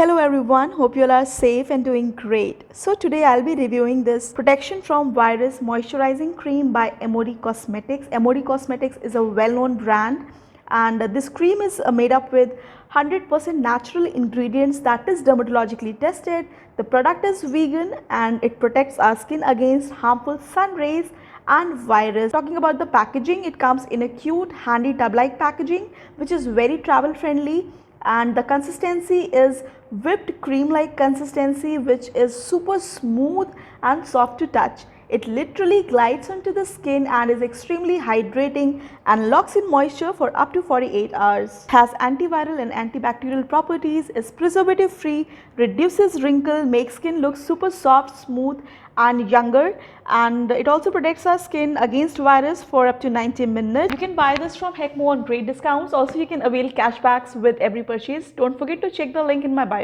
Hello everyone, hope you all are safe and doing great. So today I'll be reviewing this protection from virus moisturizing cream by MOD Cosmetics. MOD Cosmetics is a well-known brand, and this cream is made up with 100% natural ingredients that is dermatologically tested. The product is vegan and it protects our skin against harmful sun rays and virus. Talking about the packaging, it comes in a cute handy tub-like packaging which is very travel friendly, and the consistency is whipped cream like consistency, which is super smooth and soft to touch. It literally glides onto the skin and is extremely hydrating and locks in moisture for up to 48 hours. It has antiviral and antibacterial properties, is preservative free, reduces wrinkle, makes skin look super soft, smooth and younger, and it also protects our skin against virus for up to 90 minutes. You can buy this from Hekmo on great discounts. Also, you can avail cashbacks with every purchase. Don't forget to check the link in my bio.